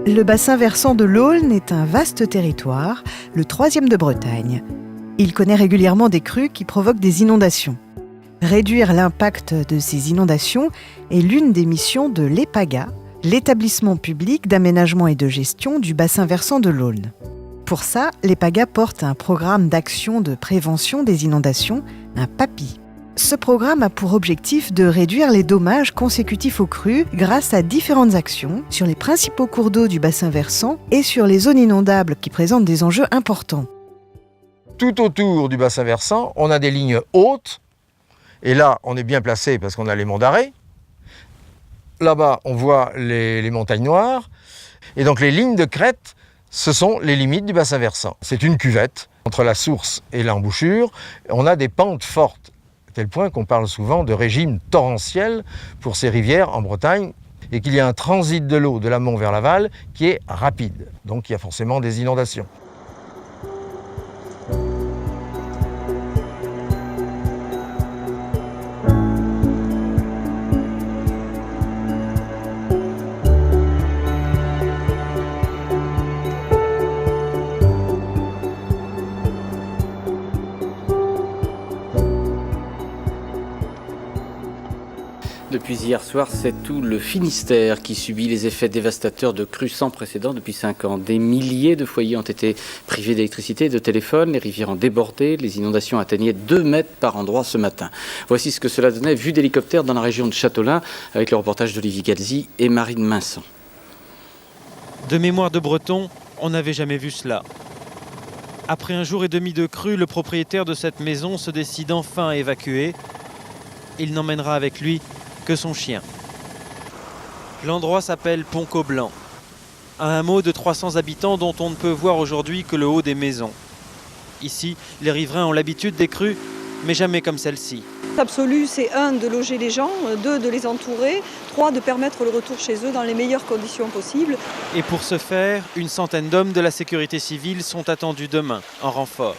Le bassin versant de l'Aulne est un vaste territoire, le 3e de Bretagne. Il connaît régulièrement des crues qui provoquent des inondations. Réduire l'impact de ces inondations est l'une des missions de l'EPAGA, l'établissement public d'aménagement et de gestion du bassin versant de l'Aulne. Pour ça, l'EPAGA porte un programme d'action de prévention des inondations, un PAPI. Ce programme a pour objectif de réduire les dommages consécutifs aux crues grâce à différentes actions sur les principaux cours d'eau du bassin versant et sur les zones inondables qui présentent des enjeux importants. Tout autour du bassin versant, on a des lignes hautes, et là, on est bien placé parce qu'on a les monts d'Arrée. Là-bas, on voit les montagnes noires, et donc les lignes de crête, ce sont les limites du bassin versant. C'est une cuvette, entre la source et l'embouchure, on a des pentes fortes. À tel point qu'on parle souvent de régime torrentiel pour ces rivières en Bretagne et qu'il y a un transit de l'eau de l'amont vers l'aval qui est rapide. Donc il y a forcément des inondations. Depuis hier soir, c'est tout le Finistère qui subit les effets dévastateurs de crues sans précédent depuis 5 ans. Des milliers de foyers ont été privés d'électricité et de téléphone, les rivières ont débordé, les inondations atteignaient 2 mètres par endroit ce matin. Voici ce que cela donnait vue d'hélicoptère dans la région de Châteaulin avec le reportage d'Olivier Galzi et Marine Minson. De mémoire de Breton, on n'avait jamais vu cela. Après un jour et demi de crue, le propriétaire de cette maison se décide enfin à évacuer. Il n'emmènera avec lui que son chien. L'endroit s'appelle Pont-Coblan, un hameau de 300 habitants dont on ne peut voir aujourd'hui que le haut des maisons. Ici, les riverains ont l'habitude des crues, mais jamais comme celle-ci. L'absolu, c'est 1, de loger les gens, 2, de les entourer, 3, de permettre le retour chez eux dans les meilleures conditions possibles. Et pour ce faire, une centaine d'hommes de la sécurité civile sont attendus demain, en renfort.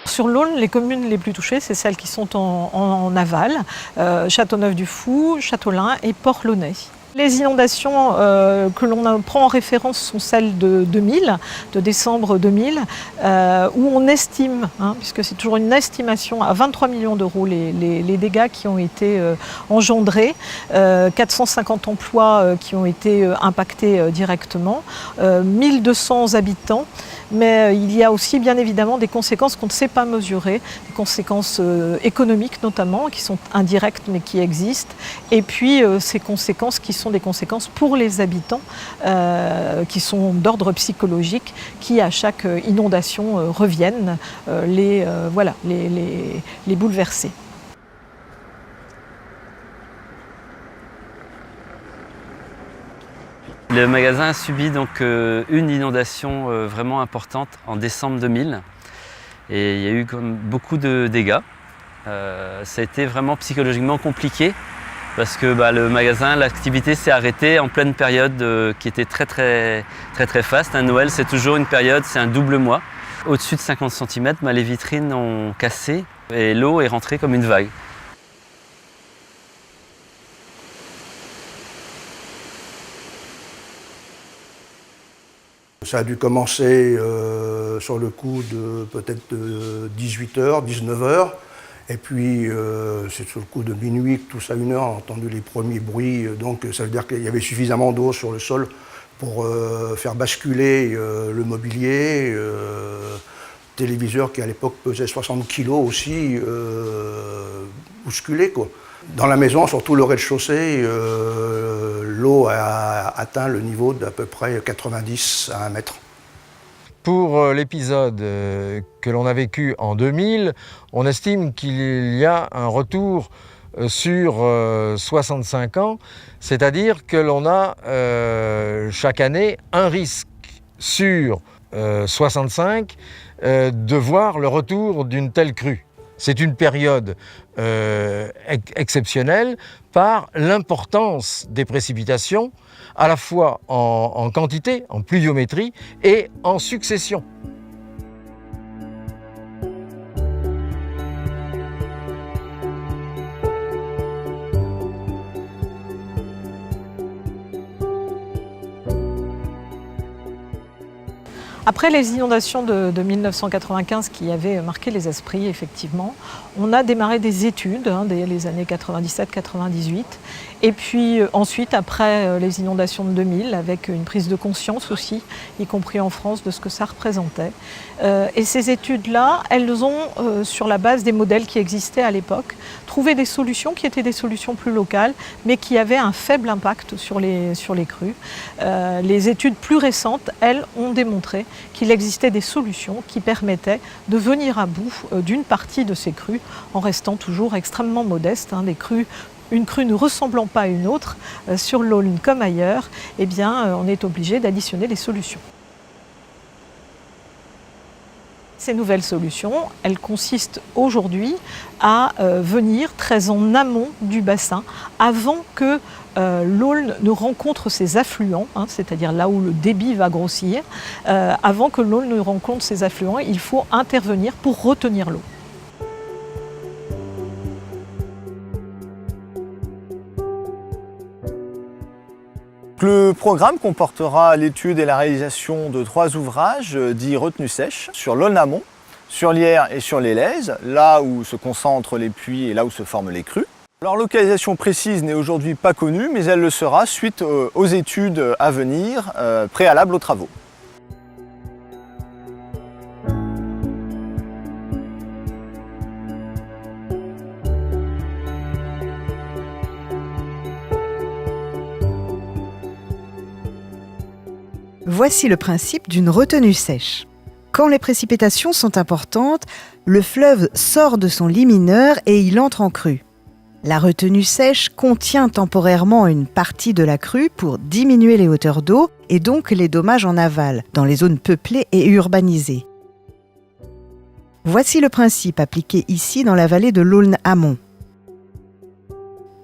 Sur l'Aulne, les communes les plus touchées, c'est celles qui sont en aval, Châteauneuf-du-Fou, Châteaulin et Port-Launay. Les inondations que l'on prend en référence sont celles de 2000, de décembre 2000, où on estime, puisque c'est toujours une estimation, à 23 millions d'euros les dégâts qui ont été engendrés, 450 emplois qui ont été impactés directement, 1200 habitants. Mais il y a aussi bien évidemment des conséquences qu'on ne sait pas mesurer, des conséquences économiques notamment, qui sont indirectes mais qui existent, et puis ces conséquences qui sont des conséquences pour les habitants, qui sont d'ordre psychologique, qui à chaque inondation reviennent les bouleverser. Le magasin a subi donc une inondation vraiment importante en décembre 2000 et il y a eu comme beaucoup de dégâts. Ça a été vraiment psychologiquement compliqué parce que le magasin, l'activité s'est arrêtée en pleine période qui était très faste. Noël, c'est toujours une période, c'est un double mois. Au-dessus de 50 cm, les vitrines ont cassé et l'eau est rentrée comme une vague. Ça a dû commencer sur le coup de peut-être 18h, 19h. Et puis c'est sur le coup de minuit, tous à 1h, on a entendu les premiers bruits. Donc ça veut dire qu'il y avait suffisamment d'eau sur le sol pour faire basculer le mobilier. Téléviseur qui à l'époque pesait 60 kg aussi, bousculé quoi. Dans la maison, surtout le rez-de-chaussée, l'eau a atteint le niveau d'à peu près 90 à 1 mètre. Pour l'épisode que l'on a vécu en 2000, on estime qu'il y a un retour sur 65 ans, c'est-à-dire que l'on a chaque année un risque sur 65 de voir le retour d'une telle crue. C'est une période exceptionnelle par l'importance des précipitations, à la fois en quantité, en pluviométrie et en succession. Après les inondations de 1995 qui avaient marqué les esprits, effectivement, on a démarré des études, dès les années 97-98. Et puis ensuite, après les inondations de 2000, avec une prise de conscience aussi, y compris en France, de ce que ça représentait. Et ces études-là, elles ont, sur la base des modèles qui existaient à l'époque, trouvé des solutions qui étaient des solutions plus locales, mais qui avaient un faible impact sur les crues. Les études plus récentes, elles, ont démontré qu'il existait des solutions qui permettaient de venir à bout d'une partie de ces crues en restant toujours extrêmement modestes. Une crue ne ressemblant pas à une autre, sur l'Aulne comme ailleurs, eh bien, on est obligé d'additionner les solutions. Ces nouvelles solutions, elles consistent aujourd'hui à venir très en amont du bassin, avant que l'Aulne ne rencontre ses affluents, c'est-à-dire là où le débit va grossir. Avant que l'Aulne ne rencontre ses affluents, il faut intervenir pour retenir l'eau. Le programme comportera l'étude et la réalisation de 3 ouvrages dits retenues sèches sur l'Aulne amont, sur l'Yerres et sur les Lèzes, là où se concentrent les puits et là où se forment les crues. Leur localisation précise n'est aujourd'hui pas connue, mais elle le sera suite aux études à venir préalables aux travaux. Voici le principe d'une retenue sèche. Quand les précipitations sont importantes, le fleuve sort de son lit mineur et il entre en crue. La retenue sèche contient temporairement une partie de la crue pour diminuer les hauteurs d'eau et donc les dommages en aval, dans les zones peuplées et urbanisées. Voici le principe appliqué ici dans la vallée de l'Aulne amont.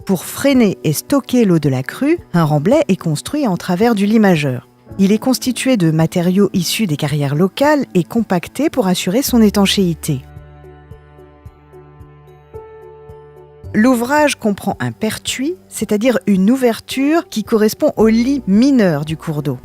Pour freiner et stocker l'eau de la crue, un remblai est construit en travers du lit majeur. Il est constitué de matériaux issus des carrières locales et compacté pour assurer son étanchéité. L'ouvrage comprend un pertuis, c'est-à-dire une ouverture qui correspond au lit mineur du cours d'eau.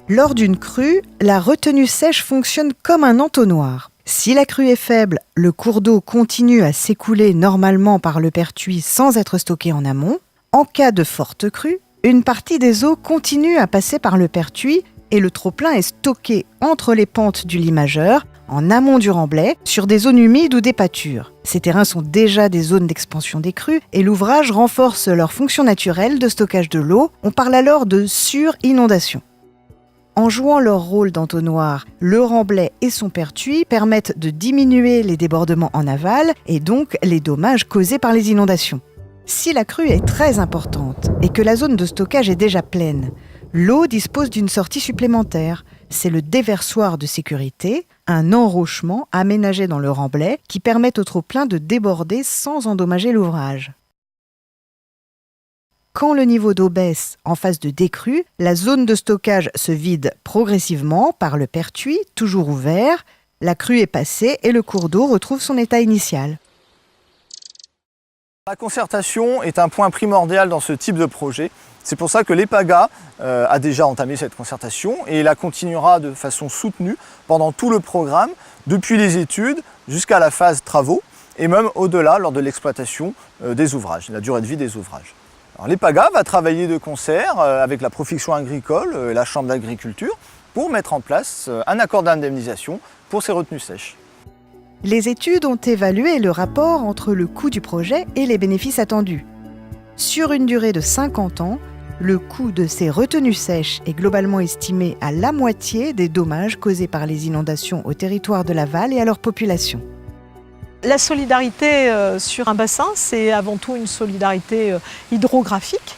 Lors d'une crue, la retenue sèche fonctionne comme un entonnoir. Si la crue est faible, le cours d'eau continue à s'écouler normalement par le pertuis sans être stocké en amont. En cas de forte crue, une partie des eaux continue à passer par le pertuis et le trop-plein est stocké entre les pentes du lit majeur, en amont du remblai, sur des zones humides ou des pâtures. Ces terrains sont déjà des zones d'expansion des crues et l'ouvrage renforce leur fonction naturelle de stockage de l'eau. On parle alors de sur-inondation. En jouant leur rôle d'entonnoir, le remblai et son pertuis permettent de diminuer les débordements en aval et donc les dommages causés par les inondations. Si la crue est très importante et que la zone de stockage est déjà pleine, l'eau dispose d'une sortie supplémentaire. C'est le déversoir de sécurité, un enrochement aménagé dans le remblai qui permet au trop-plein de déborder sans endommager l'ouvrage. Quand le niveau d'eau baisse en phase de décrue, la zone de stockage se vide progressivement par le pertuis, toujours ouvert. La crue est passée et le cours d'eau retrouve son état initial. La concertation est un point primordial dans ce type de projet. C'est pour ça que l'EPAGA a déjà entamé cette concertation et la continuera de façon soutenue pendant tout le programme, depuis les études jusqu'à la phase travaux et même au-delà lors de l'exploitation des ouvrages, la durée de vie des ouvrages. L'EPAGA va travailler de concert avec la profession agricole et la Chambre d'agriculture pour mettre en place un accord d'indemnisation pour ces retenues sèches. Les études ont évalué le rapport entre le coût du projet et les bénéfices attendus. Sur une durée de 50 ans, le coût de ces retenues sèches est globalement estimé à la moitié des dommages causés par les inondations au territoire de Laval et à leur population. La solidarité sur un bassin, c'est avant tout une solidarité hydrographique,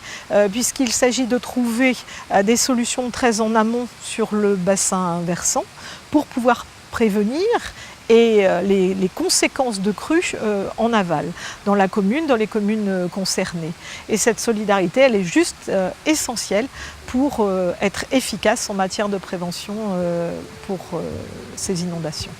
puisqu'il s'agit de trouver des solutions très en amont sur le bassin versant pour pouvoir prévenir et les conséquences de crues en aval, dans la commune, dans les communes concernées. Et cette solidarité, elle est juste essentielle pour être efficace en matière de prévention pour ces inondations.